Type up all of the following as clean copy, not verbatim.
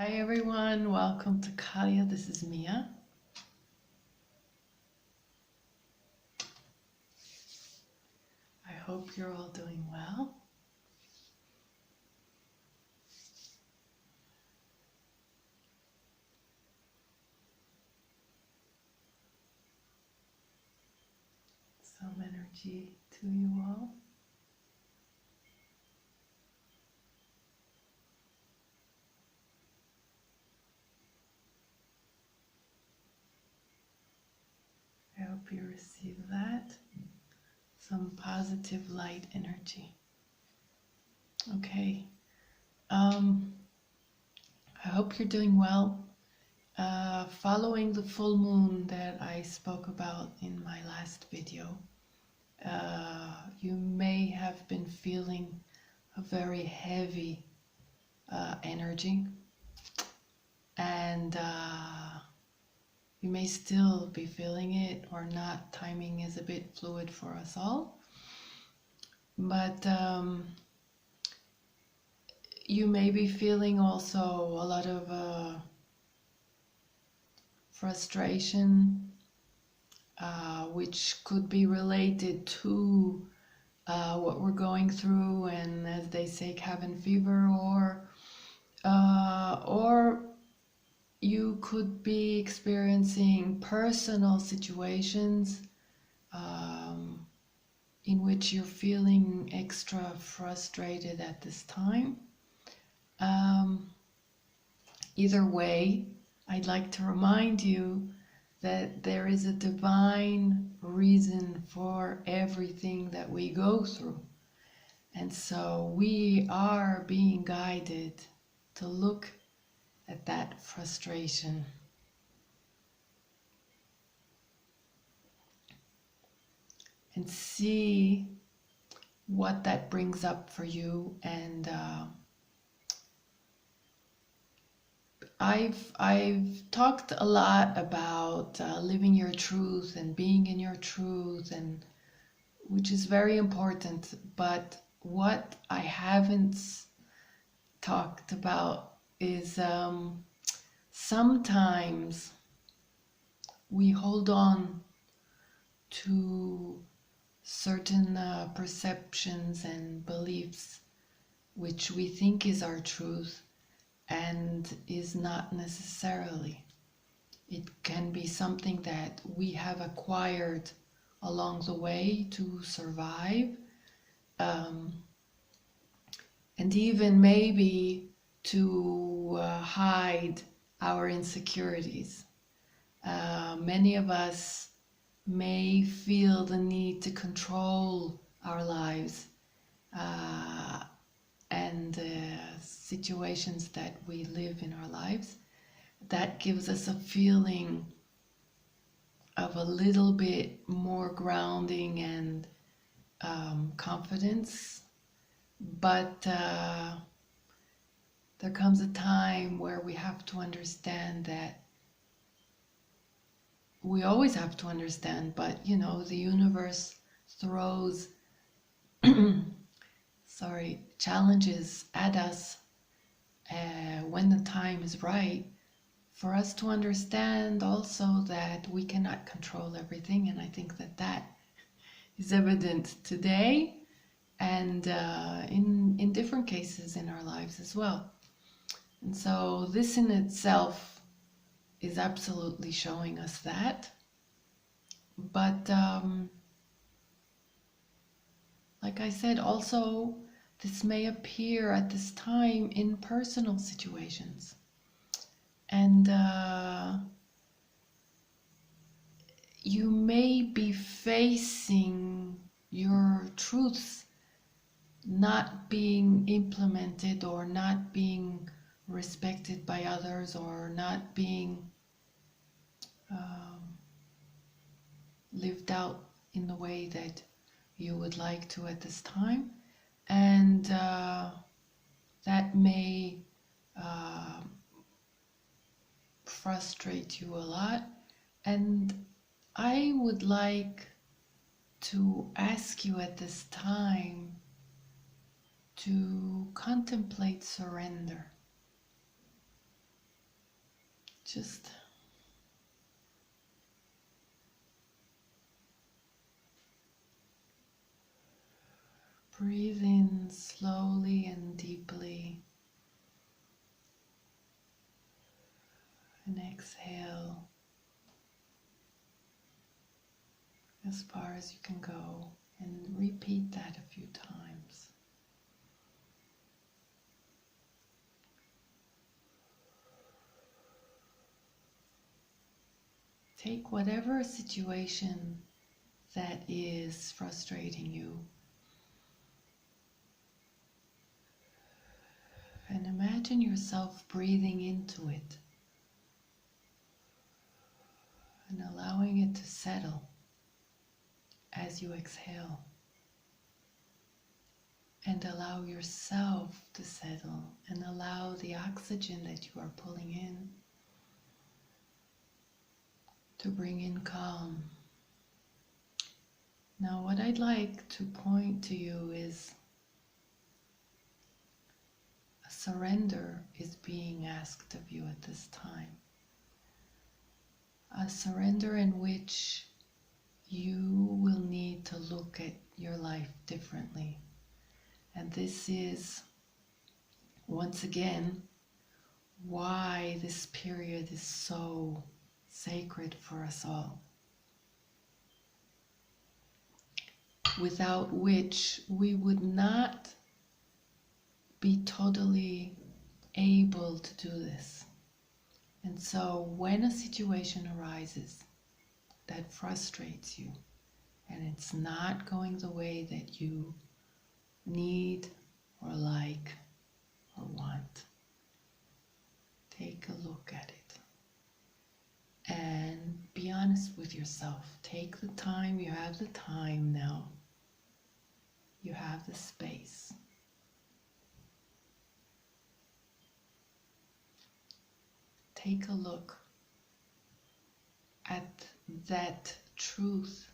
Hi everyone, welcome to Kahliya. This is Mia. I hope you're all doing well. Some energy to you all. I hope you receive that. Some positive light energy. Okay. I hope you're doing well. Following the full moon that I spoke about in my last video, you may have been feeling a very heavy energy, and you may still be feeling it or not. Timing is a bit fluid for us all, but you may be feeling also a lot of frustration, which could be related to what we're going through, and as they say, cabin fever, or you could be experiencing personal situations in which you're feeling extra frustrated at this time. Either way, I'd like to remind you that there is a divine reason for everything that we go through. And so we are being guided to look at that frustration and see what that brings up for you. And I've talked a lot about living your truth and being in your truth, and which is very important. But what I haven't talked about is sometimes we hold on to certain perceptions and beliefs which we think is our truth and is not necessarily. It can be something that we have acquired along the way to survive, and even maybe to hide our insecurities. Many of us may feel the need to control our lives and situations that we live in our lives. That gives us a feeling of a little bit more grounding and confidence. But there comes a time where we have to understand that we always have to understand, but the universe throws challenges at us when the time is right, for us to understand also that we cannot control everything. And I think that is evident today and in different cases in our lives as well. And so this in itself is absolutely showing us that. But like I said, also this may appear at this time in personal situations. And you may be facing your truths not being implemented or not being respected by others, or not being lived out in the way that you would like to at this time. And that may frustrate you a lot. And I would like to ask you at this time to contemplate surrender. Just breathe in slowly and deeply, and exhale as far as you can go, and repeat that a few times. Take whatever situation that is frustrating you and imagine yourself breathing into it and allowing it to settle as you exhale. And allow yourself to settle and allow the oxygen that you are pulling in to bring in calm. Now, what I'd like to point to you is a surrender is being asked of you at this time. A surrender in which you will need to look at your life differently. And this is, once again, why this period is so sacred for us all. Without which we would not be totally able to do this. And so when a situation arises that frustrates you and it's not going the way that you need or like or want, take a look at it and be honest with yourself. Take the time. You have the time now. You have the space. Take a look at that truth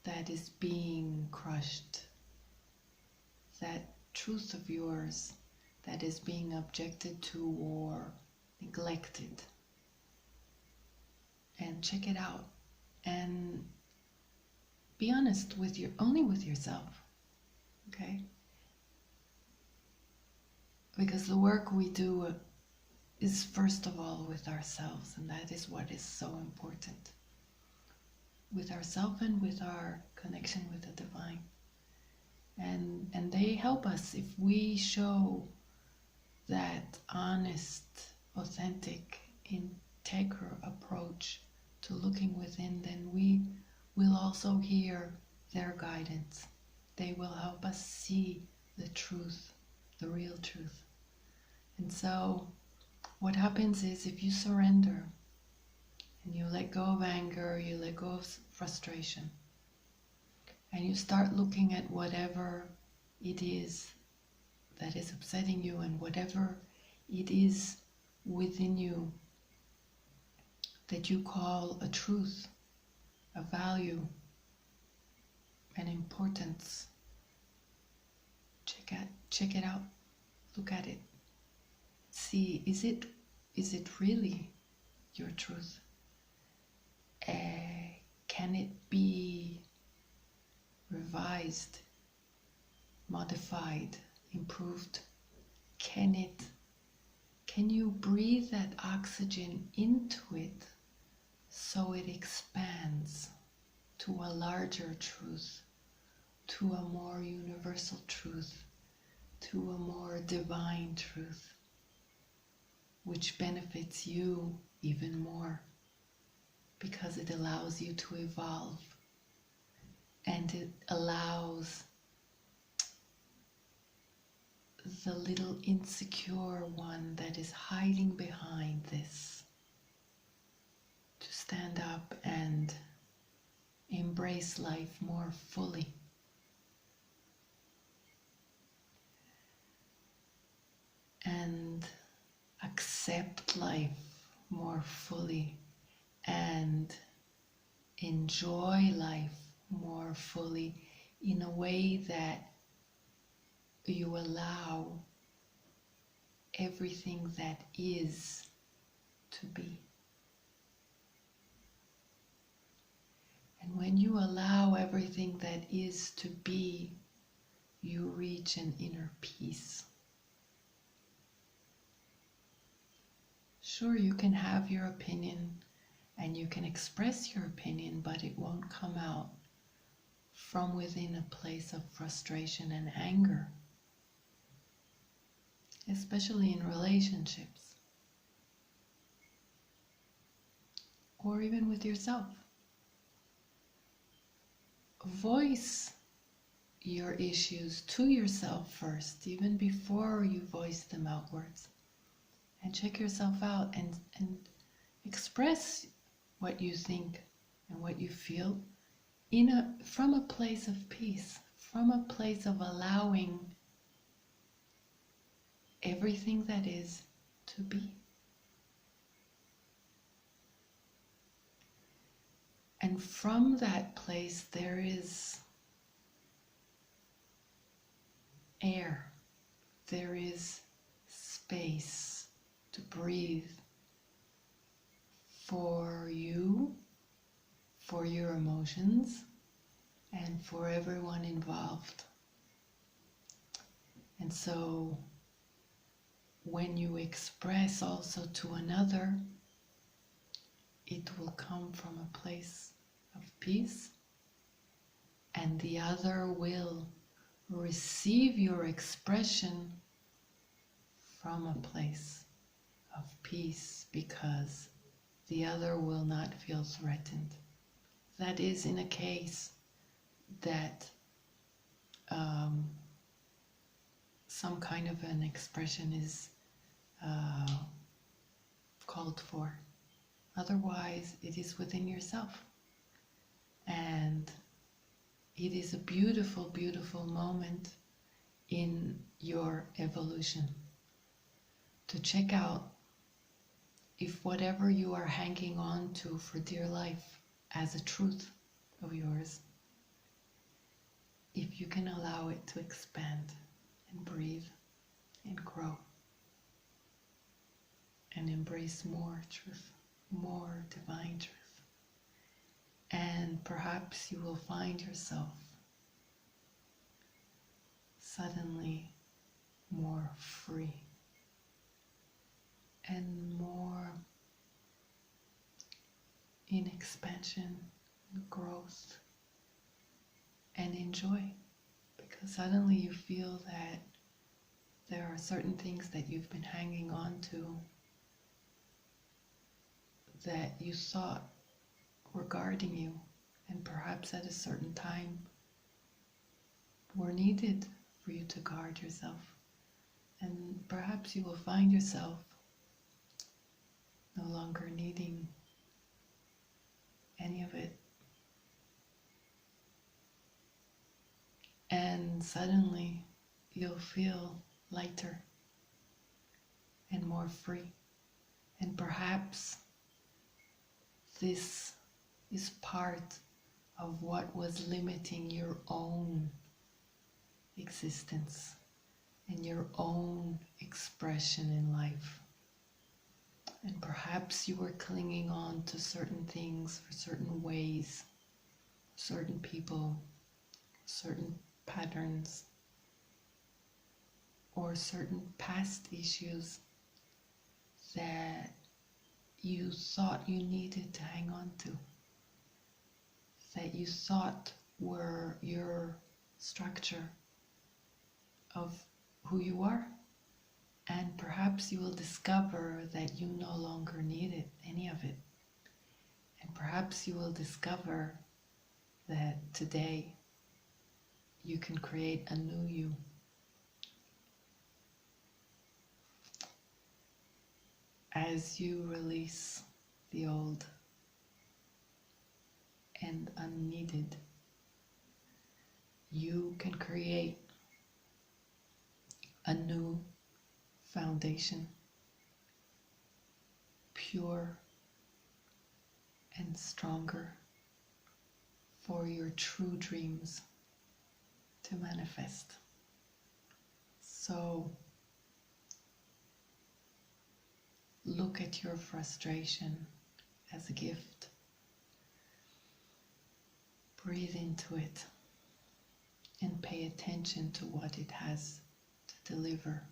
that is being crushed, that truth of yours that is being objected to or neglected, and check it out and be honest with only with yourself, okay? Because the work we do is first of all with ourselves, and that is what is so important. With ourselves and with our connection with the divine. And they help us if we show that honest, authentic, integral approach to looking within, then we will also hear their guidance. They will help us see the truth, the real truth. And so what happens is, if you surrender and you let go of anger, you let go of frustration, and you start looking at whatever it is that is upsetting you and whatever it is within you that you call a truth, a value, an importance, check it out, look at it. See, is it really your truth? Can it be revised, modified, improved? Can you breathe that oxygen into it so it expands to a larger truth, to a more universal truth, to a more divine truth, which benefits you even more because it allows you to evolve, and it allows the little insecure one that is hiding behind this to stand up and embrace life more fully. And accept life more fully and enjoy life more fully in a way that you allow everything that is to be. And when you allow everything that is to be, you reach an inner peace. Sure, you can have your opinion and you can express your opinion, but it won't come out from within a place of frustration and anger, especially in relationships or even with yourself. Voice your issues to yourself first, even before you voice them outwards. And check yourself out and express what you think and what you feel from a place of peace, from a place of allowing everything that is to be. And from that place there is air, there is space to breathe for you, for your emotions, and for everyone involved. And so when you express also to another, it will come from a place of peace, and the other will receive your expression from a place of peace, because the other will not feel threatened. That is in a case that some kind of an expression is called for. Otherwise, it is within yourself. And it is a beautiful, beautiful moment in your evolution to check out if whatever you are hanging on to for dear life as a truth of yours, if you can allow it to expand and breathe and grow and embrace more truth, more divine truth. And perhaps you will find yourself suddenly more free and more in expansion and growth and enjoy, because suddenly you feel that there are certain things that you've been hanging on to that you thought were guarding you, and perhaps at a certain time were needed for you to guard yourself. And perhaps you will find yourself no longer needing any of it. And suddenly you'll feel lighter and more free. And perhaps this is part of what was limiting your own existence and your own expression in life. And perhaps you were clinging on to certain things for certain ways, certain people, certain patterns, or certain past issues that you thought you needed to hang on to, that you thought were your structure of who you are. And perhaps you will discover that you no longer needed any of it. And perhaps you will discover that today you can create a new you. As you release the old and unneeded, you can create a new foundation, pure and stronger, for your true dreams to manifest. So look at your frustration as a gift. Breathe into it and pay attention to what it has to deliver,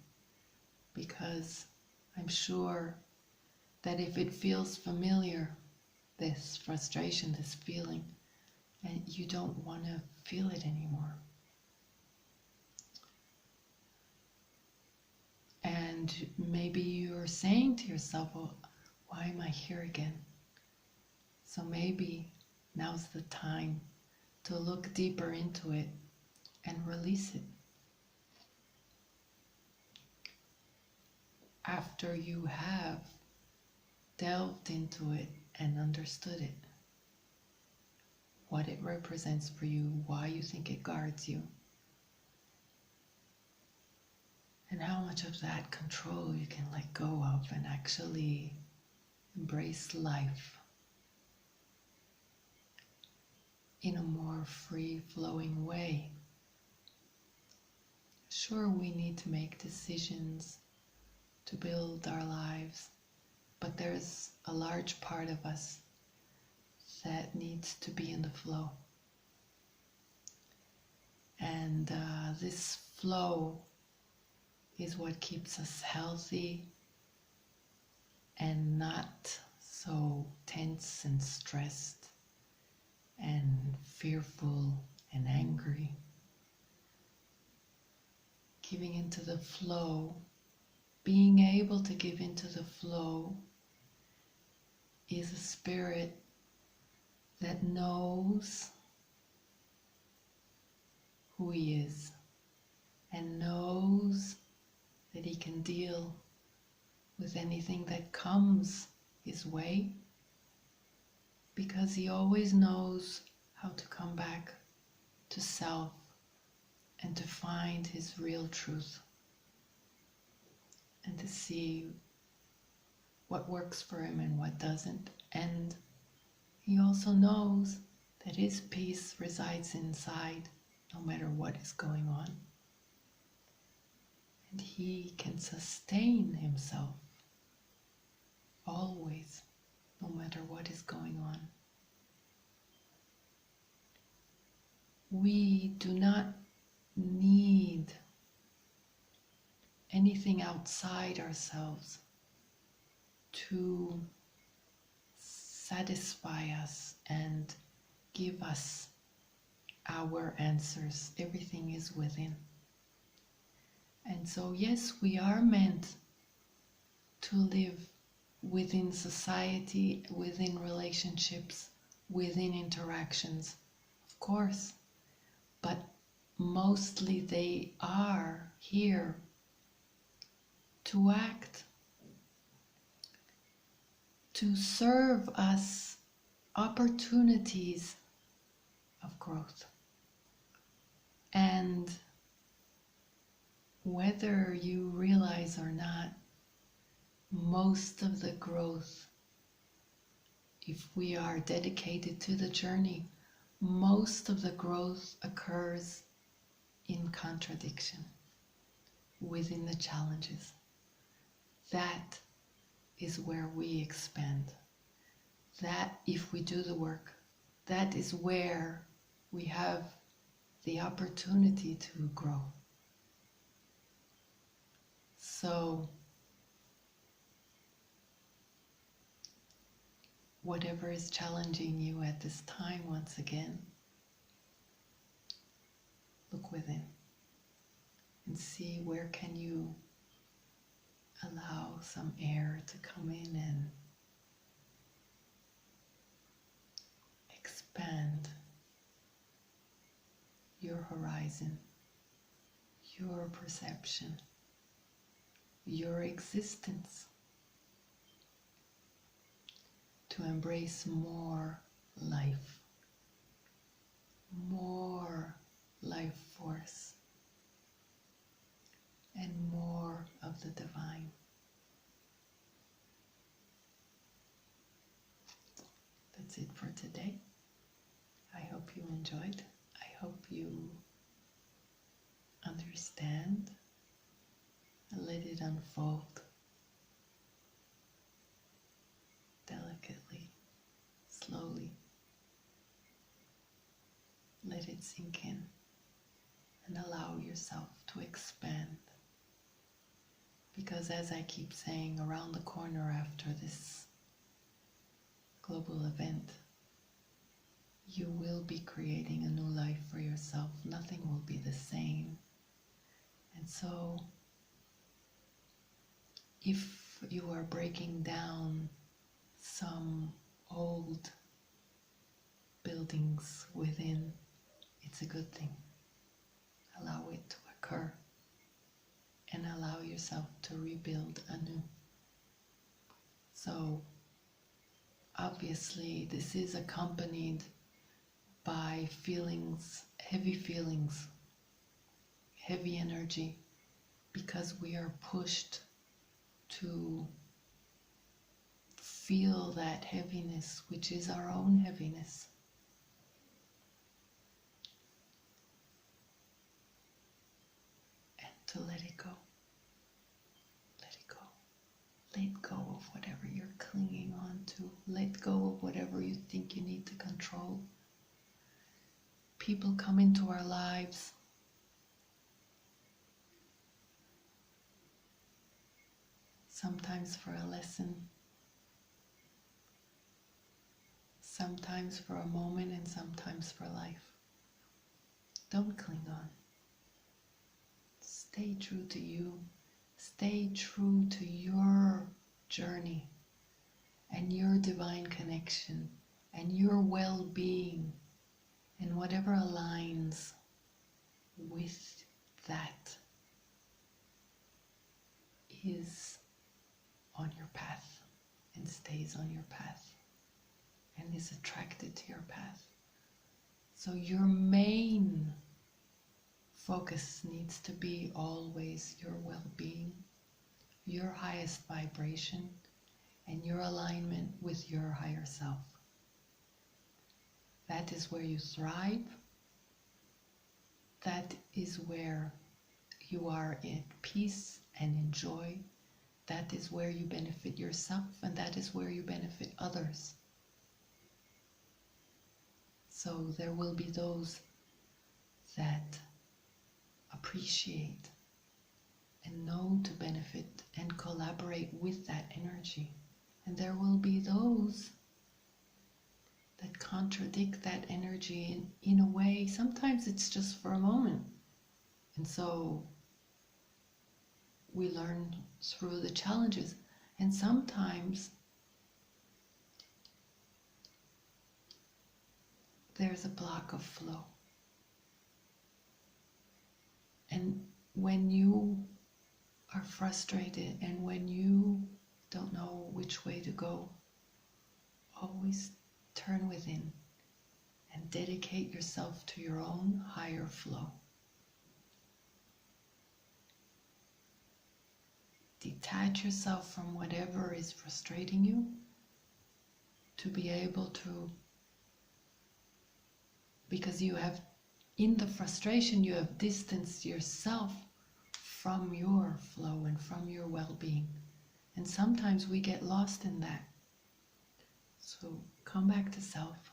because I'm sure that if it feels familiar, this frustration, this feeling, and you don't want to feel it anymore. And maybe you're saying to yourself, well, why am I here again? So maybe now's the time to look deeper into it and release it. After you have delved into it and understood it, what it represents for you, why you think it guards you, and how much of that control you can let go of and actually embrace life in a more free-flowing way. Sure, we need to make decisions to build our lives, but there's a large part of us that needs to be in the flow. And this flow is what keeps us healthy and not so tense and stressed and fearful and angry. Giving into the flow, being able to give into the flow, is a spirit that knows who he is and knows that he can deal with anything that comes his way, because he always knows how to come back to self and to find his real truth and to see what works for him and what doesn't. And he also knows that his peace resides inside no matter what is going on. And he can sustain himself always, no matter what is going on. We do not need anything outside ourselves to satisfy us and give us our answers. Everything is within. And so, yes, we are meant to live within society, within relationships, within interactions, of course. But mostly they are here to act, to serve us opportunities of growth. And whether you realize or not, most of the growth, if we are dedicated to the journey, most of the growth occurs in contradiction, within the challenges. That is where we expand. That, if we do the work, that is where we have the opportunity to grow. So, whatever is challenging you at this time, once again, look within and see where can you allow some air to come in and expand your horizon, your perception, your existence, to embrace more life force, and more of the divine. That's it for today. I hope you enjoyed. I hope you understand and let it unfold. it sink in and allow yourself to expand. Because as I keep saying, around the corner after this global event, you will be creating a new life for yourself. Nothing will be the same. And so, if you are breaking down some old buildings within, it's a good thing. Allow it to occur and allow yourself to rebuild anew. So, obviously, this is accompanied by feelings, heavy energy, because we are pushed to feel that heaviness, which is our own heaviness. And to let it go. Let it go. Let go of whatever you're clinging on to. Let go of whatever you think you need to control. People come into our lives sometimes for a lesson, sometimes for a moment, and sometimes for life. Don't cling on. Stay true to you. Stay true to your journey and your divine connection and your well-being and whatever aligns with that is on your path and stays on your path and is attracted to your path. So your main focus needs to be always your well-being, your highest vibration, and your alignment with your higher self. That is where you thrive. That is where you are at peace and in joy. That is where you benefit yourself, and that is where you benefit others. So there will be those that appreciate and know to benefit and collaborate with that energy. And there will be those that contradict that energy in a way. Sometimes it's just for a moment. And so we learn through the challenges. And sometimes there's a block of flow. And when you are frustrated and when you don't know which way to go, always turn within and dedicate yourself to your own higher flow. Detach yourself from whatever is frustrating you to be able to, because you have, in the frustration, you have distanced yourself from your flow and from your well-being. And sometimes we get lost in that. So come back to self.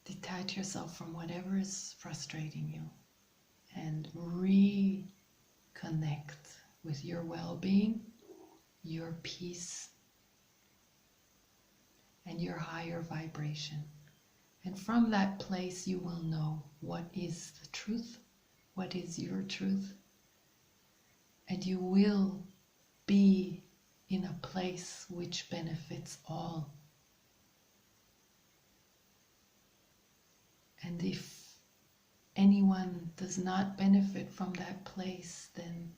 Detach yourself from whatever is frustrating you and reconnect with your well-being, your peace, and your higher vibration. And from that place you will know what is the truth, what is your truth, and you will be in a place which benefits all. And if anyone does not benefit from that place, then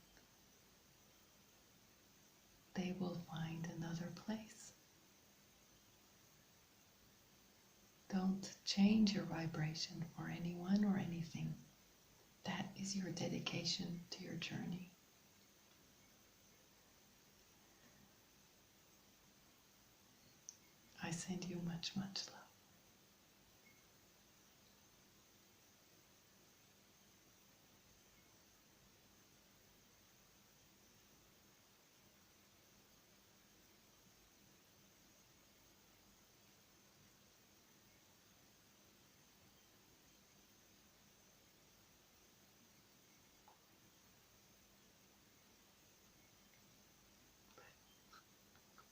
they will find another place. Don't change your vibration for anyone or anything. That is your dedication to your journey. I send you much, much love.